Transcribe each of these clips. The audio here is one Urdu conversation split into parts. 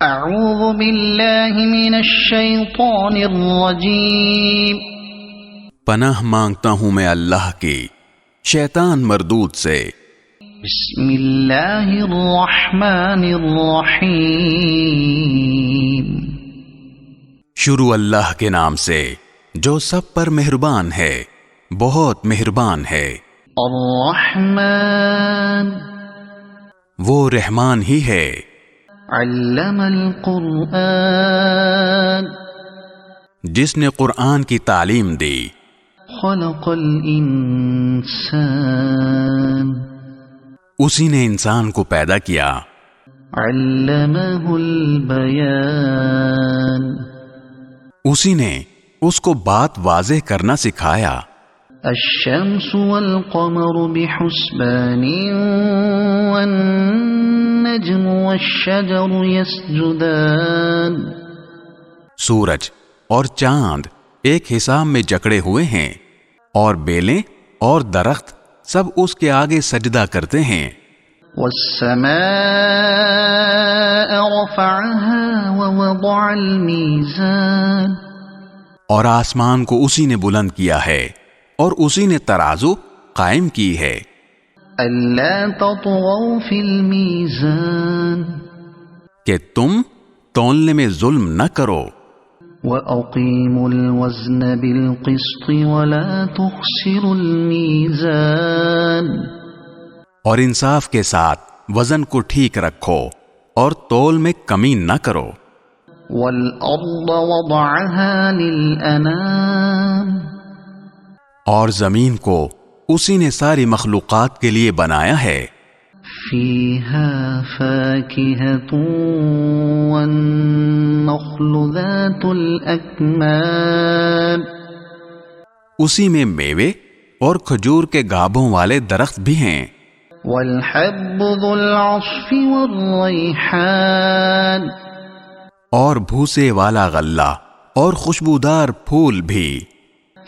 اعوذ باللہ من الشیطان الرجیم، پناہ مانگتا ہوں میں اللہ کی شیطان مردود سے۔ بسم اللہ الرحمن الرحیم، شروع اللہ کے نام سے جو سب پر مہربان ہے، بہت مہربان ہے۔ الرحمن، وہ رحمان ہی ہے۔ علم القرآن، جس نے قرآن کی تعلیم دی۔ خلق الانسان، اسی نے انسان کو پیدا کیا۔ علمہ البیان، اسی نے اس کو بات واضح کرنا سکھایا۔ الشمس والقمر بحسبان والنجم والشجر يسجدان، سورج اور چاند ایک حساب میں جکڑے ہوئے ہیں، اور بیلیں اور درخت سب اس کے آگے سجدہ کرتے ہیں۔ والسماء رفعها ووضع الميزان، اور آسمان کو اسی نے بلند کیا ہے اور اسی نے ترازو قائم کی ہے۔ ألا تطغوا في الميزان، کہ تم تولنے میں ظلم نہ کرو۔ وأقيموا الوزن بالقسط ولا تخسروا الميزان، اور انصاف کے ساتھ وزن کو ٹھیک رکھو اور تول میں کمی نہ کرو۔ والأرض وضعها للأنام، اور زمین کو اسی نے ساری مخلوقات کے لیے بنایا ہے۔ فيها فاكهة والنخل ذات الأكمام، اسی میں میوے اور کھجور کے گابوں والے درخت بھی ہیں۔ والحب ذو العصف والريحان، اور بھوسے والا غلہ اور خوشبودار پھول بھی۔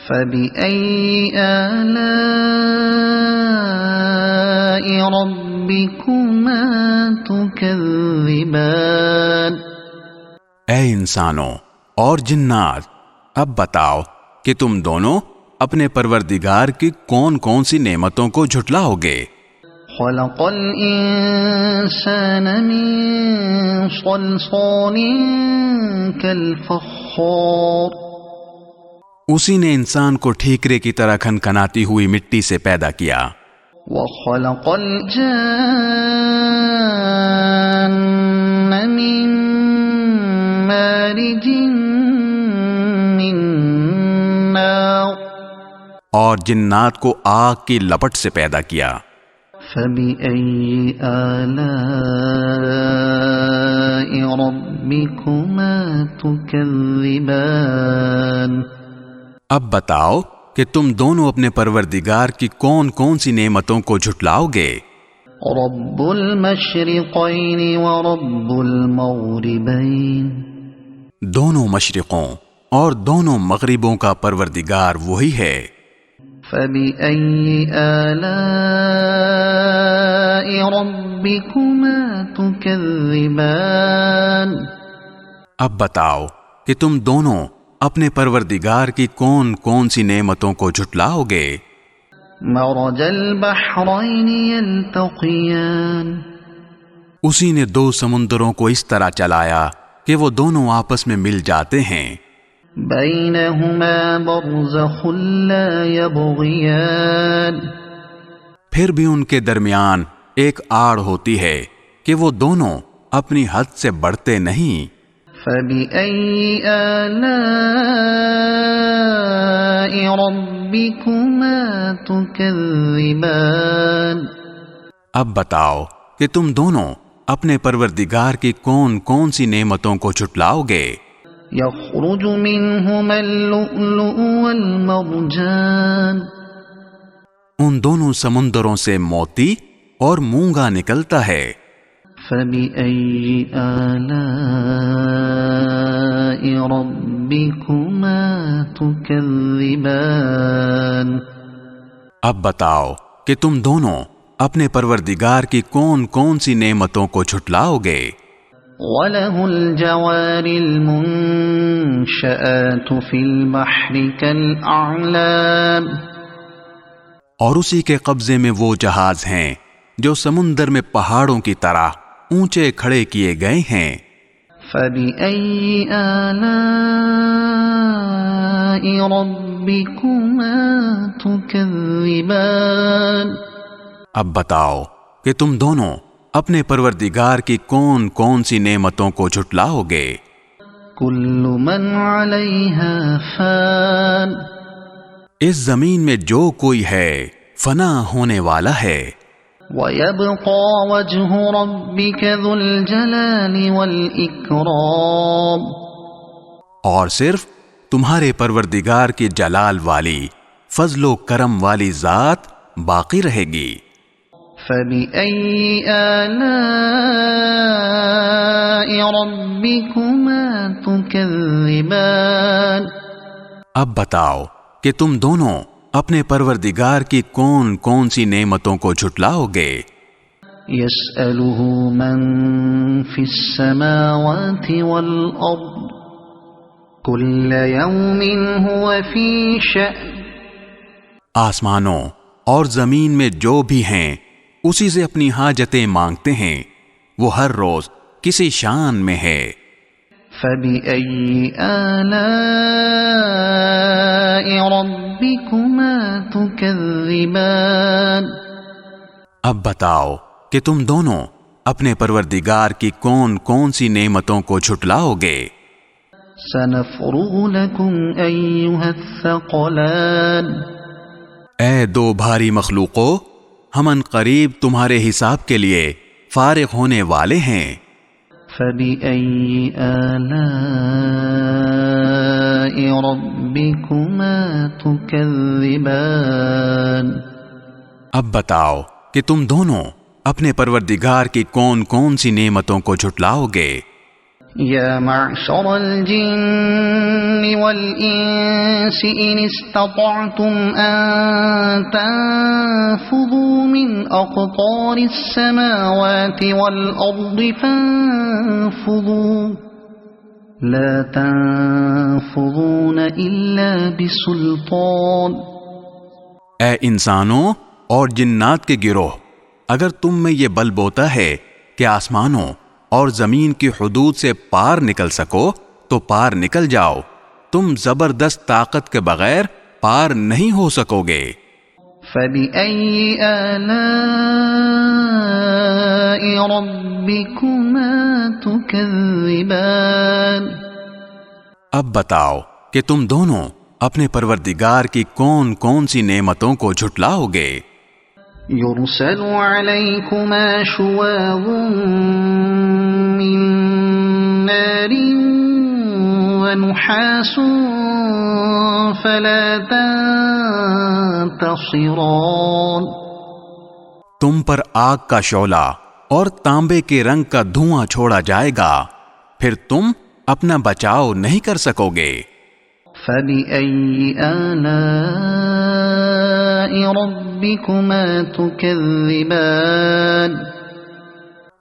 فبأي آلاء ربكما تكذبان، اے انسانوں اور جنات، اب بتاؤ کہ تم دونوں اپنے پروردگار کی کون کون سی نعمتوں کو جھٹلاؤ گے۔ خلق الإنسان من صلصال كالفخار، اسی نے انسان کو ٹھیکرے کی طرح کھنکھناتی ہوئی مٹی سے پیدا کیا۔ وخلق الجان من مارج من نار، اور جنات کو آگ کی لپٹ سے پیدا کیا۔ فبأي آلاء ربكما تكذبان، اب بتاؤ کہ تم دونوں اپنے پروردگار کی کون کون سی نعمتوں کو جھٹلاؤ گے۔ رب المشرقین ورب المغربین، دونوں مشرقوں اور دونوں مغربوں کا پروردگار وہی ہے۔ فبأي آلاء ربكما تكذبان، اب بتاؤ کہ تم دونوں اپنے پروردگار کی کون کون سی نعمتوں کو جھٹلاؤ گے۔ مرج البحرین یلتقیان، اسی نے دو سمندروں کو اس طرح چلایا کہ وہ دونوں آپس میں مل جاتے ہیں۔ بینہما برزخ لا یبغیان، پھر بھی ان کے درمیان ایک آڑ ہوتی ہے کہ وہ دونوں اپنی حد سے بڑھتے نہیں۔ فبأي آلاء ربكما تكذبان، اب بتاؤ کہ تم دونوں اپنے پروردگار کی کون کون سی نعمتوں کو جھٹلاؤ گے۔ يخرج منهما اللؤلؤ والمرجان، ان دونوں سمندروں سے موتی اور مونگا نکلتا ہے۔ فبأي آلاء ربكما تكذبان، اب بتاؤ کہ تم دونوں اپنے پروردگار کی کون کون سی نعمتوں کو جھٹلاؤ گے۔ وَلَهُ الْجَوَارِ الْمُنشَآتُ فِي الْبَحْرِ كَالْأَعْلَامِ اور اسی کے قبضے میں وہ جہاز ہیں جو سمندر میں پہاڑوں کی طرح اونچے کھڑے کیے گئے ہیں۔ فَبِأَيِّ آلَاءِ رَبِّكُمَا تُكَذِّبَانِ اب بتاؤ کہ تم دونوں اپنے پروردگار کی کون کون سی نعمتوں کو جھٹلاؤ گے؟ كُلُّ مَنْ عَلَيْهَا فَانٍ اس زمین میں جو کوئی ہے فنا ہونے والا ہے، وَيَبْقَى وَجْهُ رَبِّكَ ذُو الْجَلَالِ وَالْإِكْرَامِ اور صرف تمہارے پروردگار کی جلال والی فضل و کرم والی ذات باقی رہے گی۔ فَبِأَيِّ آلَاءِ رَبِّكُمَا تُكَذِّبَانِ اب بتاؤ کہ تم دونوں اپنے پروردگار کی کون کون سی نعمتوں کو جھٹلاؤ گے؟ يَسْأَلُهُ مَن فِي السَّمَاوَاتِ وَالْأَرْضِ كُلَّ يَوْمٍ هُوَ فِي شَأْنٍ آسمانوں اور زمین میں جو بھی ہیں اسی سے اپنی حاجتیں مانگتے ہیں، وہ ہر روز کسی شان میں ہے۔ فَبِأَيِّ آلَاءِ رَبِّكُمَا تُكَذِّبَانِ اب بتاؤ کہ تم دونوں اپنے پروردگار کی کون کون سی نعمتوں کو جھٹلاؤ گے؟ سَنَفْرُغُ لَكُمْ أَيُّهَا الثَّقَلَانِ اے دو بھاری مخلوقوں، ہم ان قریب تمہارے حساب کے لیے فارغ ہونے والے ہیں۔ فَبِأَيِّ آلَاءِ رَبِّكُمَا تُكَذِّبَانِ اب بتاؤ کہ تم دونوں اپنے پروردگار کی کون کون سی نعمتوں کو جھٹلاؤ گے؟ یا معشر الجن والانس ان استطعتم ان تنفذوا من اقطار السماوات والارض فانفذوا لا تنفذون الا بسلطان۔ اے انسانوں اور جنات کے گروہ، اگر تم میں یہ بل بوتا ہے کہ آسمانوں اور زمین کی حدود سے پار نکل سکو تو پار نکل جاؤ، تم زبردست طاقت کے بغیر پار نہیں ہو سکو گے۔ فَبِأَيِّ آلَاءِ رَبِّكُمَا تُكَذِّبَانِ اب بتاؤ کہ تم دونوں اپنے پروردگار کی کون کون سی نعمتوں کو جھٹلاؤ گے؟ يُرْسَلُ عَلَيْكُمَا شُوَاظٌ مِّن نَّارٍ وَنُحَاسٌ فَلَا تَنتَصِرَانِ تم پر آگ کا شعلہ اور تانبے کے رنگ کا دھواں چھوڑا جائے گا، پھر تم اپنا بچاؤ نہیں کر سکو گے۔ فَبِأَيِّ آلَاءِ رَبِّكُمَا تُكَذِّبَانِ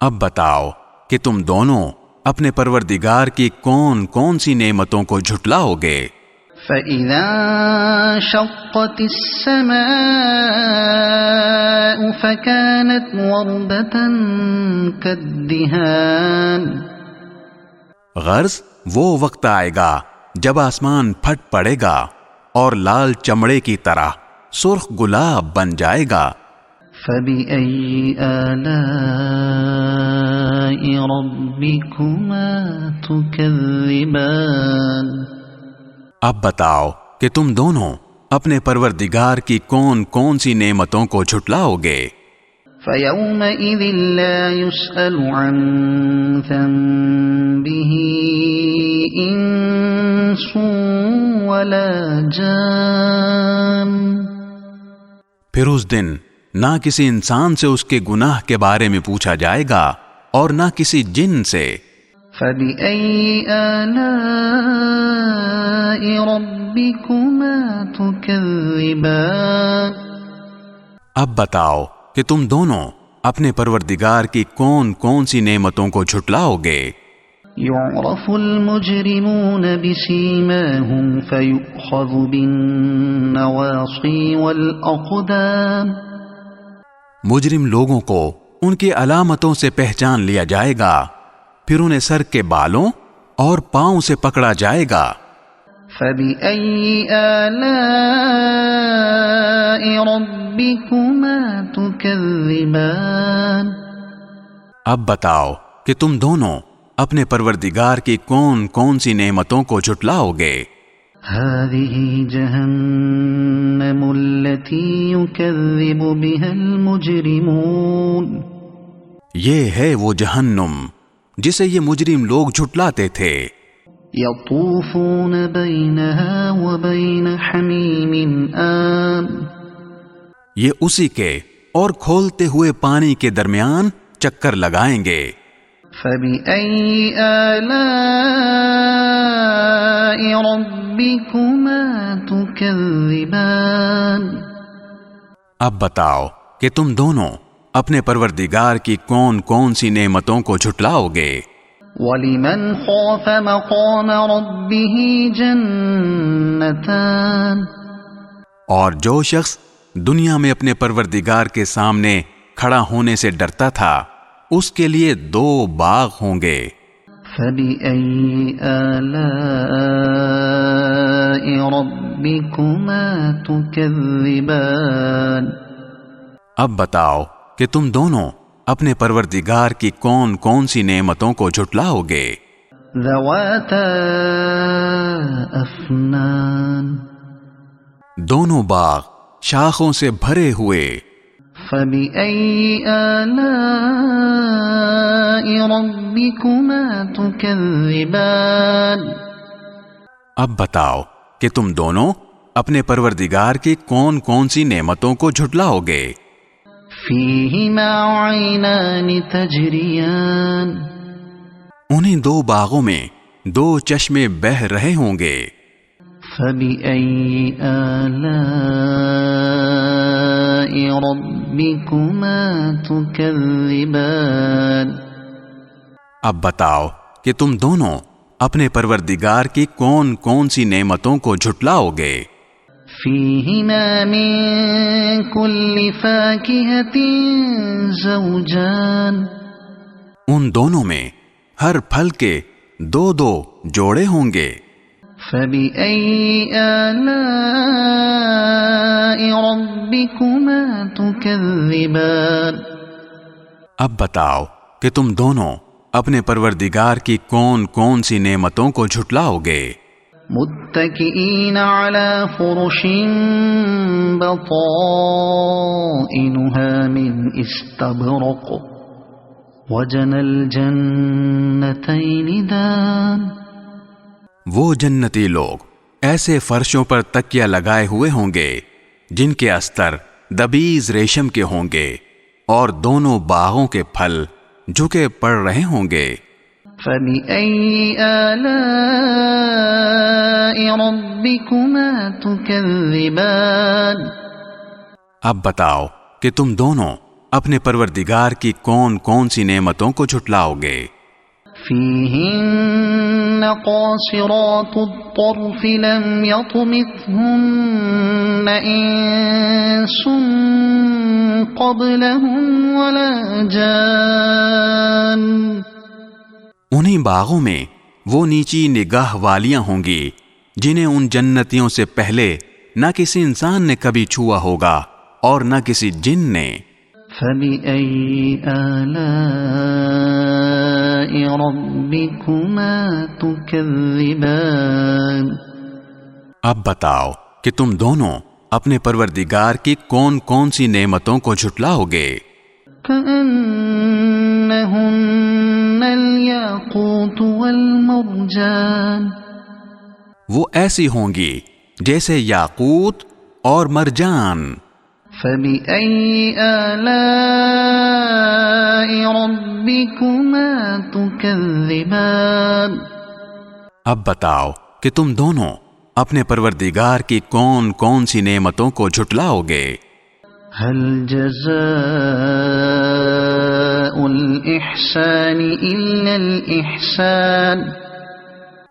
اب بتاؤ کہ تم دونوں اپنے پروردگار کی کون کون سی نعمتوں کو جھٹلاؤ گے؟ فَإِذَا انشَقَّتِ السَّمَاءُ فَكَانَتْ وَرْدَةً كَالدِّهَانِ غرض وہ وقت آئے گا جب آسمان پھٹ پڑے گا اور لال چمڑے کی طرح سرخ گلاب بن جائے گا۔ فَبِأَيِّ آلَاءِ رَبِّكُمَا تُكَذِّبَانِ اب بتاؤ کہ تم دونوں اپنے پروردگار کی کون کون سی نعمتوں کو جھٹلاؤ گے؟ فَيَوْمَئِذٍ لَا يُسْأَلُ عَنْ ذَنبِهِ إِنسٌ وَلَا جَانٌ پھر اس دن نہ کسی انسان سے اس کے گناہ کے بارے میں پوچھا جائے گا اور نہ کسی جن سے۔ فَبِأَيِّ آلَاءِ رَبِّكُمَا تُكَذِّبَانِ اب بتاؤ کہ تم دونوں اپنے پروردگار کی کون کون سی نعمتوں کو جھٹلاؤ گے؟ يعرف المجرمون بسيماهم فيؤخذ بالنواصي والأقدام مجرم لوگوں کو ان کی علامتوں سے پہچان لیا جائے گا، پھر انہیں سر کے بالوں اور پاؤں سے پکڑا جائے گا۔ فَبِأَيِّ آلَاءِ رَبِّكُمَا تُكَذِّبَانِ اب بتاؤ کہ تم دونوں اپنے پروردگار کی کون کون سی نعمتوں کو جھٹلاؤ گے۔ هذه جهنم التي يكذب بها المجرمون یہ ہے وہ جہنم جسے یہ مجرم لوگ جھٹلاتے تھے۔ يطوفون بينها وبين حميم آن یہ اسی کے اور کھولتے ہوئے پانی کے درمیان چکر لگائیں گے۔ فبأي آلاء ربكما تكذبان اب بتاؤ کہ تم دونوں اپنے پروردگار کی کون کون سی نعمتوں کو جھٹلاؤ گے۔ وَلِمَنْ خَافَ مَقَامَ رَبِّهِ جَنَّتَانِ اور جو شخص دنیا میں اپنے پروردگار کے سامنے کھڑا ہونے سے ڈرتا تھا اس کے لیے 2 باغ ہوں گے۔ فَبِأَيِّ آلَاءِ رَبِّكُمَا تُكَذِّبَانِ اب بتاؤ کہ تم دونوں اپنے پروردگار کی کون کون سی نعمتوں کو جھٹلاؤ گے۔ ذَوَاتَا أَفْنَانٍ دونوں باغ شاخوں سے بھرے ہوئے۔ فَبِأَيِّ آلَاءِ رَبِّكُمَا تُكَذِّبَانِ اب بتاؤ کہ تم دونوں اپنے پروردگار کی کون کون سی نعمتوں کو جھٹلاؤ گے۔ فِيهِمَا عَيْنَانِ تَجْرِيَانِ انہیں 2 باغوں میں 2 چشمے بہہ رہے ہوں گے۔ فَبِأَيِّ آلَاءِ رَبِّكُمَا تُكَذِّبَانِ اب بتاؤ کہ تم دونوں اپنے پروردگار کی کون کون سی نعمتوں کو جھٹلاؤ گے۔ فِيهِمَا مِن كُلِّ فَاكِهَةٍ زَوْجَانِ ان دونوں میں ہر پھل کے 2 جوڑے ہوں گے۔ فَبِأَيِّ آلَاءِ رَبِّكُمَا تُكَذِّبَانِ اب بتاؤ کہ تم دونوں اپنے پروردگار کی کون کون سی نعمتوں کو جھٹلاؤ گے۔ متكئين على فرش بطائنها من استبرق وجنى الجنتين دان وہ جنتی لوگ ایسے فرشوں پر تکیہ لگائے ہوئے ہوں گے جن کے استر دبیز ریشم کے ہوں گے اور دونوں باغوں کے پھل جھکے پڑ رہے ہوں گے۔ فَبِأَيِّ آلَاءِ رَبِّكُمَا تُكَذِّبَانِ اب بتاؤ کہ تم دونوں اپنے پروردگار کی کون کون سی نعمتوں کو جھٹلاؤ گے۔ فِيهِنَّ قَاصِرَاتُ الطَّرْفِ لَمْ يَطْمِثْهُنَّ إِنسٌ قَبْلَهُمْ وَلَا جَانٌّ انہی باغوں میں وہ نیچی نگاہ والیاں ہوں گی جنہیں ان جنتیوں سے پہلے نہ کسی انسان نے کبھی چھوا ہوگا اور نہ کسی جن نے۔ فَبِأَيِّ آلَاءِ رَبِّكُمَا تُكَذِّبَانِ اب بتاؤ کہ تم دونوں اپنے پروردگار کی کون کون سی نعمتوں کو جھٹلاؤ گے۔ كَأَنَّهُنَّ الْيَاقُوتُ وَالْمَرْجَانُ وہ ایسی ہوں گی جیسے یاقوت اور مرجان۔ فَبِأَيِّ آلَاءِ رَبِّكُمَا تُكَذِّبَانِ اب بتاؤ کہ تم دونوں اپنے پروردگار کی کون کون سی نعمتوں کو جھٹلاؤ گے۔ هل جزاء الإحسان إلا الإحسان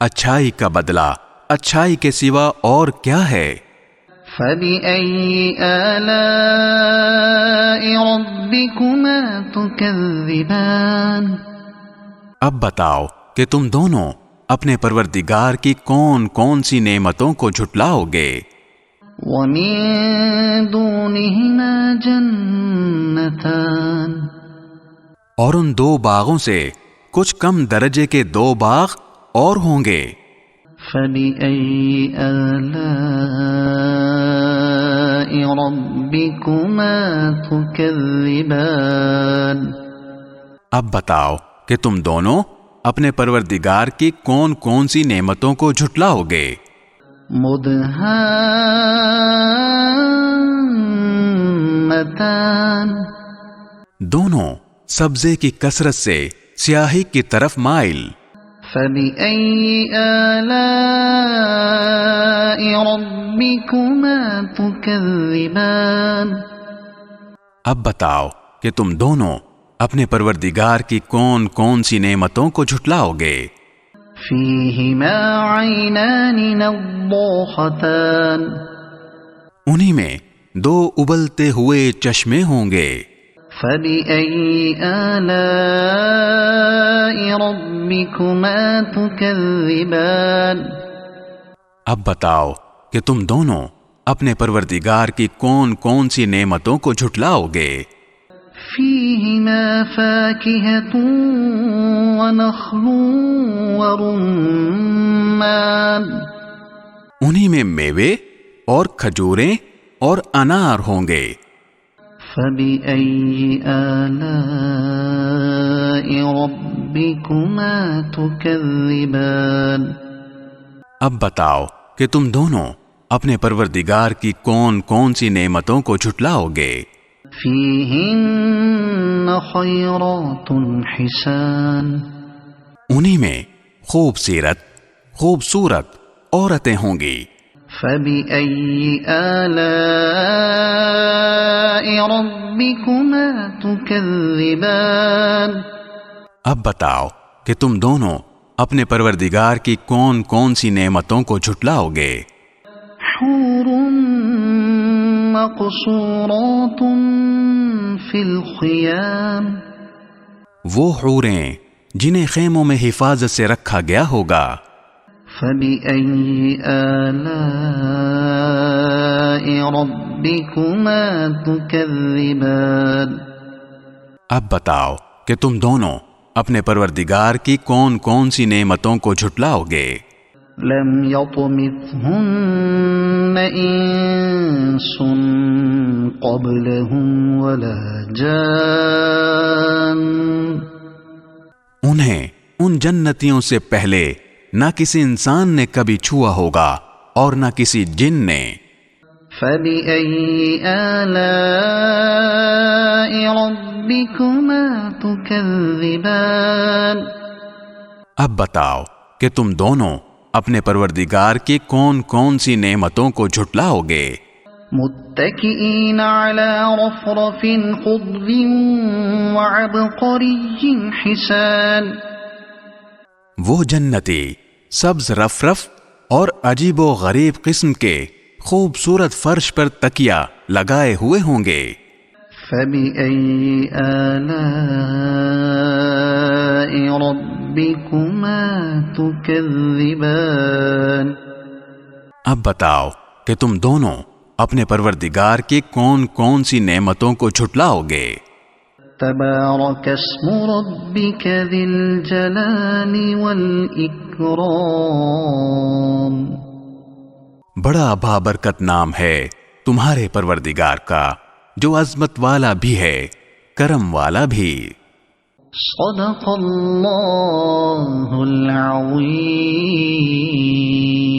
اچھائی کا بدلہ اچھائی کے سوا اور کیا ہے؟ فبأي آلاء ربكما تكذبان اب بتاؤ کہ تم دونوں اپنے پروردگار کی کون کون سی نعمتوں کو جھٹلاؤ گے؟ ومن دونهما جنتان اور ان دو باغوں سے کچھ کم درجے کے دو باغ اور ہوں گے۔ فبأي آلاء ربكما تكذبان اب بتاؤ کہ تم دونوں اپنے پروردگار کی کون کون سی نعمتوں کو جھٹلاؤ گے؟ مدہامتان دونوں سبزے کی کثرت سے سیاہی کی طرف مائل۔ فبأي آلاء ربكما تكذبان اب بتاؤ کہ تم دونوں اپنے پروردگار کی کون کون سی نعمتوں کو جھٹلاؤ گے؟ فيهما عينان نضاختان انہی میں دو ابلتے ہوئے چشمے ہوں گے۔ فبأي آلاء ربكما تكذبان اب بتاؤ کہ تم دونوں اپنے پروردگار کی کون کون سی نعمتوں کو جھٹلاؤ گے؟ فيهما فاكهة ونخل ورمان انہی میں میوے اور کھجوریں اور انار ہوں گے۔ فبأي آلاء ربكما تكذبان اب بتاؤ کہ تم دونوں اپنے پروردگار کی کون کون سی نعمتوں کو جھٹلاؤ گے؟ فيهن خيرات حسان انہی میں خوبصورت عورتیں ہوں گی۔ فبأي آلاء ربكما تكذبان اب بتاؤ کہ تم دونوں اپنے پروردگار کی کون کون سی نعمتوں کو جھٹلاؤ گے؟ حور مقصورات في الخيام وہ حوریں جنہیں خیموں میں حفاظت سے رکھا گیا ہوگا۔ فبأي آلاء ربكما تكذبان اب بتاؤ کہ تم دونوں اپنے پروردگار کی کون کون سی نعمتوں کو جھٹلاؤ گے؟ لم يطمثهن انس قبلهم ولا جان انہیں ان جنتیوں سے پہلے نہ کسی انسان نے کبھی چھوا ہوگا اور نہ کسی جن نے۔ فبأي آلاء ربكما تكذبان اب بتاؤ کہ تم دونوں اپنے پروردگار کی کون کون سی نعمتوں کو جھٹلاؤ گے؟ متكئين على رفرف خضر وعبقري حسان وہ جنتی سبز رفرف اور عجیب و غریب قسم کے خوبصورت فرش پر تکیہ لگائے ہوئے ہوں گے۔ فبأي آلاء ربكما تكذبان اب بتاؤ کہ تم دونوں اپنے پروردگار کی کون کون سی نعمتوں کو جھٹلاؤ گے؟ تبارك اسم ربك ذي الجلال والإكرام بڑا بابرکت نام ہے تمہارے پروردگار کا جو عظمت والا بھی ہے کرم والا بھی۔ صدق اللہ العظیم۔